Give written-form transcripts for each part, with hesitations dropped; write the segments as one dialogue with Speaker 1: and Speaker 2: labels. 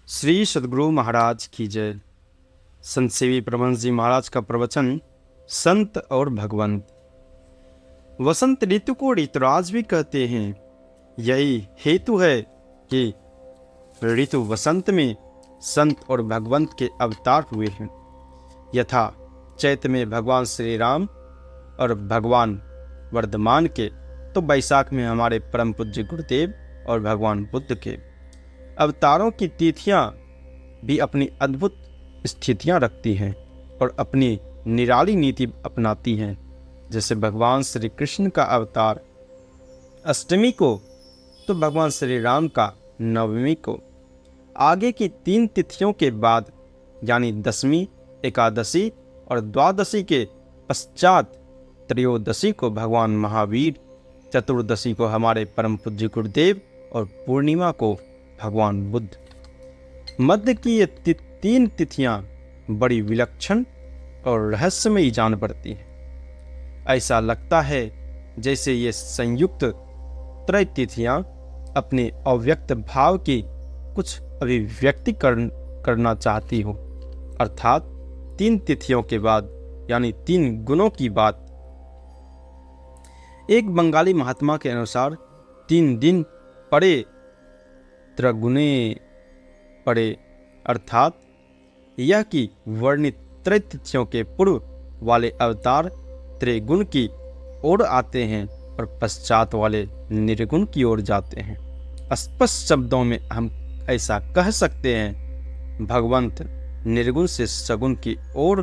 Speaker 1: श्री सद्गुरु महाराज की जय। संत सेवी प्रबंध जी महाराज का प्रवचन संत और भगवंत। वसंत ऋतु को ऋतुराज भी कहते हैं। यही हेतु है कि ऋतु वसंत में संत और भगवंत के अवतार हुए हैं। यथा चैत्र में भगवान श्री राम और भगवान वर्धमान के, तो वैशाख में हमारे परम पूज्य गुरुदेव और भगवान बुद्ध के अवतारों की तिथियां भी अपनी अद्भुत स्थितियां रखती हैं और अपनी निराली नीति अपनाती हैं। जैसे भगवान श्री कृष्ण का अवतार अष्टमी को, तो भगवान श्री राम का नवमी को। आगे की 3 तिथियों के बाद यानी दशमी, एकादशी और द्वादशी के पश्चात त्रयोदशी को भगवान महावीर, चतुर्दशी को हमारे परम पूज्य गुरुदेव और पूर्णिमा को भगवान बुद्ध। मध्य की ये 3 तिथियां बड़ी विलक्षण और रहस्यमयी जान पड़ती हैं। ऐसा लगता है जैसे ये संयुक्त त्रय तिथियां अपने अव्यक्त भाव की कुछ अभिव्यक्ति करना चाहती हो, अर्थात 3 तिथियों के बाद यानी 3 गुणों की बात। एक बंगाली महात्मा के अनुसार 3 दिन पड़े त्रगुणे पड़े, अर्थात यह कि वर्णित त्रय तिथियों के पूर्व वाले अवतार त्रिगुण की ओर आते हैं और पश्चात वाले निर्गुण की ओर जाते हैं। स्पष्ट शब्दों में हम ऐसा कह सकते हैं, भगवंत निर्गुण से सगुण की ओर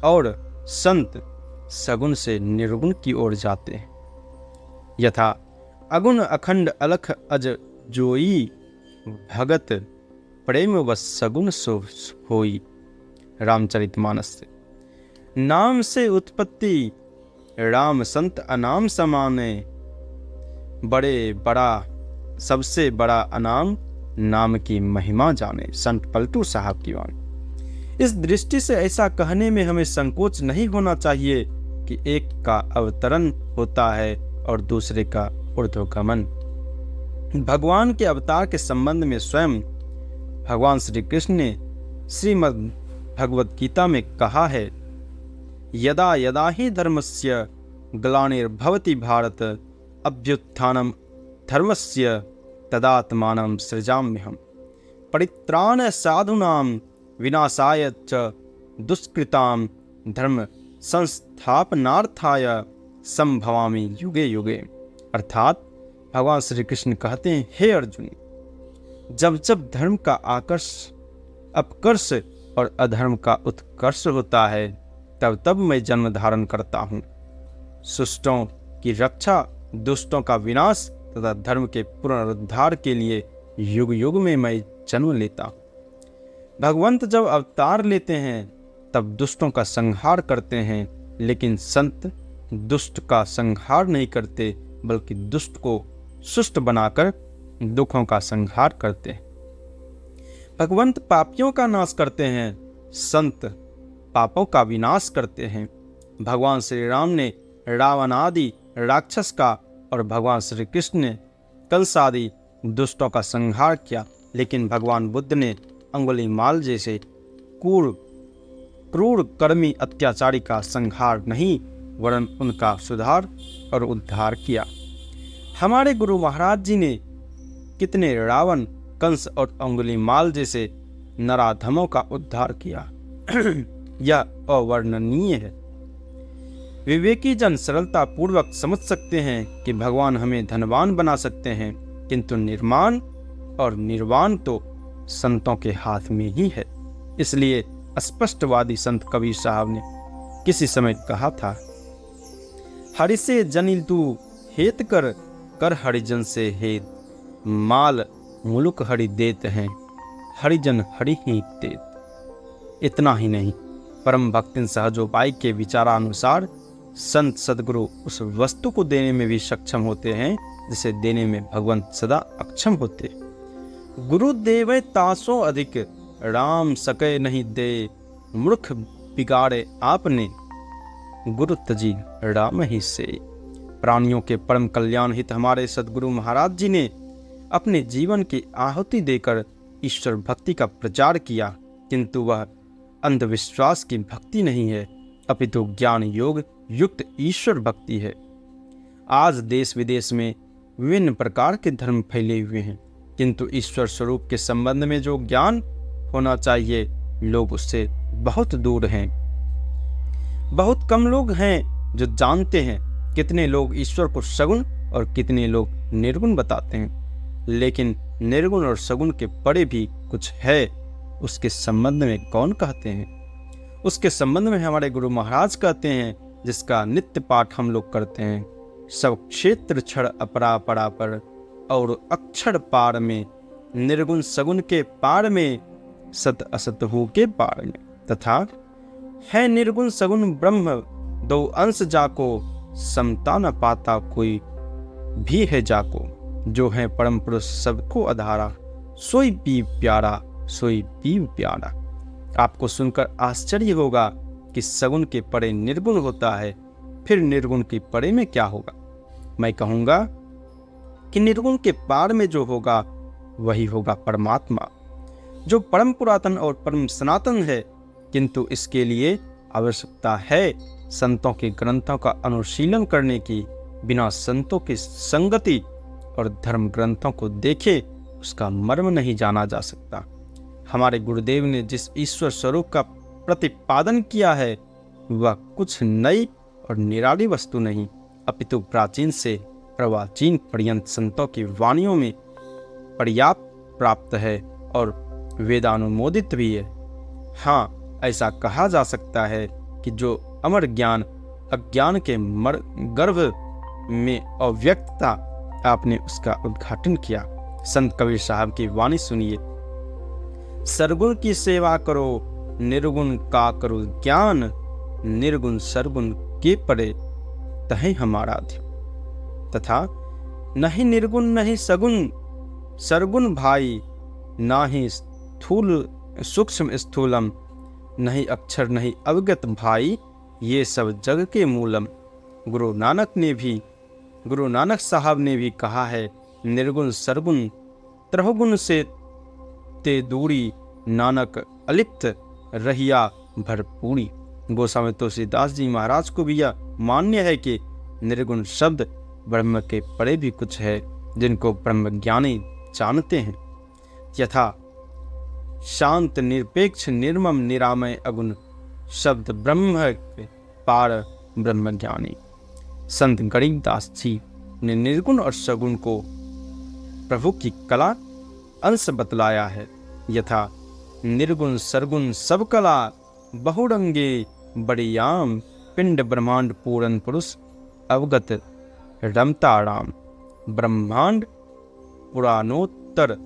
Speaker 1: और संत सगुण से निर्गुण की ओर जाते हैं। यथा अगुण अखंड अलख अज जोई, भगत प्रेम व सगुण सो होई। रामचरितमानस से। नाम से उत्पत्ति राम संत अनाम समाने, बड़े बड़ा सबसे बड़ा अनाम नाम की महिमा जाने। संत पलटू साहब की वाणी। इस दृष्टि से ऐसा कहने में हमें संकोच नहीं होना चाहिए कि एक का अवतरण होता है और दूसरे का ऊर्ध्वगमन। भगवान के अवतार के संबंध में स्वयं भगवान श्री कृष्ण ने श्रीमद् भगवद गीता में कहा है, यदा यदा हि धर्मस्य ग्लानिर्भवति भारत, अभ्युत्थानम धर्मस्य तदात्मानं सृजाम्यहम्। परित्राण साधूनां विनाशाय च दुष्कृतां धर्म संस्थापनार्थाय संभवामि युगे युगे। अर्थात भगवान श्री कृष्ण कहते हैं, हे अर्जुन, जब जब धर्म का अपकर्ष और अधर्म का उत्कर्ष होता है, तब तब मैं जन्म धारण करता हूँ। सुष्टों की रक्षा, दुष्टों का विनाश तथा धर्म के पुनरुद्धार के लिए युग युग में मैं जन्म लेता हूँ। भगवंत जब अवतार लेते हैं तब दुष्टों का संहार करते हैं, लेकिन संत दुष्ट का संहार नहीं करते, बल्कि दुष्ट को सुष्ट बनाकर दुखों का संहार करते हैं। भगवंत पापियों का नाश करते हैं, संत पापों का विनाश करते हैं। भगवान श्री राम ने रावण आदि राक्षस का और भगवान श्री कृष्ण ने कंस आदि दुष्टों का संहार किया, लेकिन भगवान बुद्ध ने अंगुलीमाल जैसे क्रूर कर्मी अत्याचारी का संहार नहीं, वरन उनका सुधार और उद्धार किया। हमारे गुरु महाराज जी ने कितने रावण, कंस और अंगुलीमाल जैसे नराधमों का उद्धार किया, यह अवर्णनीय है। विवेकी जन सरलता पूर्वक समझ सकते हैं कि भगवान हमें धनवान बना सकते हैं, किंतु निर्माण और निर्वाण तो संतों के हाथ में ही है। इसलिए स्पष्टवादी संत कबीर साहब ने किसी समय कहा था, हरि से जनिल तू हेत कर, कर हरिजन से हेत, माल मुलुक हरि देत हैं, हरिजन हरि ही देत। इतना ही नहीं, परम भक्तिन सहजोपाय के विचारानुसार संत सदगुरु उस वस्तु को देने में भी सक्षम होते हैं जिसे देने में भगवंत सदा अक्षम होते। गुरु देवे तासो अधिक, राम सके नहीं दे, मूर्ख बिगाड़े आपने, गुरु तजी राम ही से। प्राणियों के परम कल्याण हित हमारे सदगुरु महाराज जी ने अपने जीवन की आहुति देकर ईश्वर भक्ति का प्रचार किया, किंतु वह अंधविश्वास की भक्ति नहीं है, अपितु ज्ञान योग युक्त ईश्वर भक्ति है। आज देश विदेश में विभिन्न प्रकार के धर्म फैले हुए हैं, किंतु ईश्वर स्वरूप के संबंध में जो ज्ञान होना चाहिए, लोग उससे बहुत दूर हैं। बहुत कम लोग हैं जो जानते हैं कितने लोग ईश्वर को सगुण और कितने लोग निर्गुण बताते हैं। लेकिन निर्गुण और सगुण के परे भी कुछ है, उसके संबंध में कौन कहते हैं? उसके संबंध में हमारे गुरु महाराज कहते हैं, जिसका नित्य पाठ हम लोग करते हैं। सब क्षेत्र क्षण अपरा परा पर और अक्षर पार में, निर्गुण सगुण के पार में, सत असत हो के पार में, तथा है निर्गुण सगुण ब्रह्म दो अंश जाको, समता न पाता कोई भी है जाको। जो है परम पुरुष सबको आधारा, सोई पी प्यारा, सोई पी प्यारा। आपको सुनकर आश्चर्य होगा कि सगुण के परे निर्गुण होता है, फिर निर्गुण के परे में क्या होगा? मैं कहूँगा कि निर्गुण के पार में जो होगा वही होगा परमात्मा, जो परम पुरातन और परम सनातन है। किंतु इसके लिए आवश्यकता है संतों के ग्रंथों का अनुशीलन करने की। बिना संतों की संगति और धर्म ग्रंथों को देखे उसका मर्म नहीं जाना जा सकता। हमारे गुरुदेव ने जिस ईश्वर स्वरूप का प्रतिपादन किया है, वह कुछ नई और निराली वस्तु नहीं, अपितु प्राचीन से प्राचीन पर्यंत संतों की वाणियों में पर्याप्त प्राप्त है और वेदानुमोदित भी है। हाँ, ऐसा कहा जा सकता है कि जो अमर ज्ञान अज्ञान के गर्भ में अव्यक्तता, आपने उसका उद्घाटन किया। संत कबीर साहब की वाणी सुनिए। सरगुण की सेवा करो, निर्गुण का करो ज्ञान, निर्गुण सरगुण के परे तहे हमारा ध्यान। तथा नहीं निर्गुण नहीं सगुण, सरगुण भाई, ना ही स्थूल सूक्ष्म स्थूलम, नहीं अक्षर नहीं अवगत भाई, ये सब जग के मूलम। गुरु नानक साहब ने भी कहा है, निर्गुण सरगुण त्रहुगुण से ते दूरी, नानक अलिप्त रहिया भरपूरी। गोस्वामी तुलसीदास जी महाराज को भी यह मान्य है कि निर्गुण शब्द ब्रह्म के परे भी कुछ है, जिनको ब्रह्म ज्ञानी जानते हैं। यथा शांत निरपेक्ष निर्मम निरामय अगुण शब्द ब्रह्म के पार ब्रह्म ज्ञानी। संत गरीबदास जी ने निर्गुण और सगुण को प्रभु की कला अंश बतलाया है। यथा निर्गुण सरगुण सब कला, बहुरंगे बड़ियाम, पिंड ब्रह्मांड पूरन पुरुष अवगत रमता राम। ब्रह्मांड पुराणोत्तर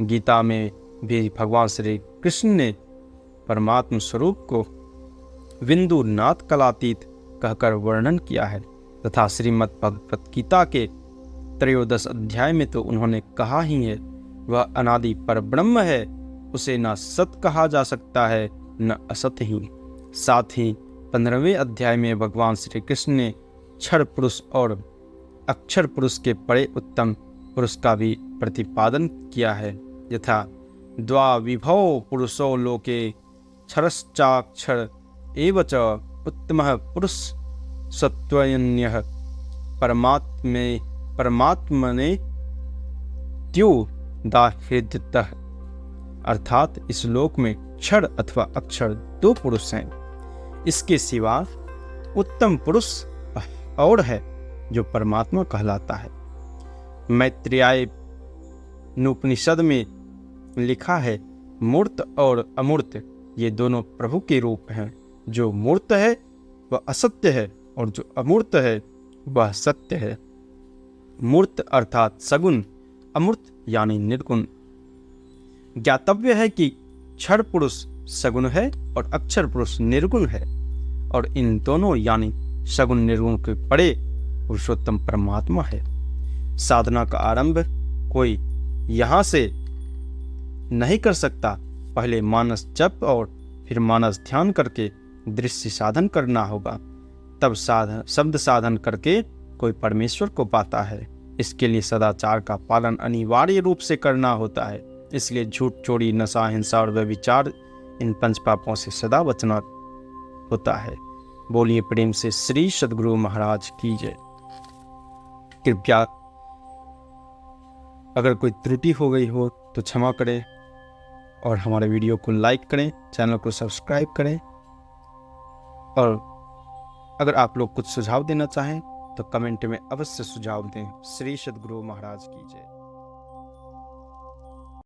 Speaker 1: गीता में भी भगवान श्री कृष्ण ने परमात्म स्वरूप को बिंदु नाथ कलातीत कहकर वर्णन किया है, तथा श्रीमद् भगवत गीता के 13 अध्याय में तो उन्होंने कहा ही है, वह अनादि पर ब्रह्म है, उसे न सत कहा जा सकता है न असत ही। साथ ही 15वें अध्याय में भगवान श्री कृष्ण ने क्षर पुरुष और अक्षर पुरुष के परे उत्तम पुरुष का भी प्रतिपादन किया है। यथा द्वा विभव पुरुषो लोके क्षरश्चाक्षर एवच उत्तमः पुरुष सत्वन्यः परमात्मने त्यो दाहृदतः। अर्थात इस लोक में क्षर अथवा अक्षर 2 पुरुष हैं, इसके सिवा उत्तम पुरुष और है जो परमात्मा कहलाता है। मैत्रेय उपनिषद में लिखा है, मूर्त और अमूर्त ये दोनों प्रभु के रूप हैं। जो मूर्त है वह असत्य है और जो अमूर्त है वह सत्य है। मूर्त अर्थात सगुण, अमूर्त यानी निर्गुण। ज्ञातव्य है कि क्षर पुरुष सगुण है और अक्षर पुरुष निर्गुण है, और इन दोनों यानी सगुण निर्गुण के परे पुरुषोत्तम परमात्मा है। साधना का आरंभ कोई यहाँ से नहीं कर सकता, पहले मानस जप और फिर मानस ध्यान करके दृश्य साधन करना होगा, तब शब्द साधन करके कोई परमेश्वर को पाता है। इसके लिए सदाचार का पालन अनिवार्य रूप से करना होता है। इसलिए झूठ, चोरी, नशा, हिंसा और व्यभिचार, इन पंच पापों से सदा बचना होता है। बोलिए प्रेम से श्री सद्गुरु महाराज की जय। कृपया अगर कोई त्रुटि हो गई हो तो क्षमा करें और हमारे वीडियो को लाइक करें, चैनल को सब्सक्राइब करें। और अगर आप लोग कुछ सुझाव देना चाहें तो कमेंट में अवश्य सुझाव दें। श्री सद्गुरु महाराज की जय।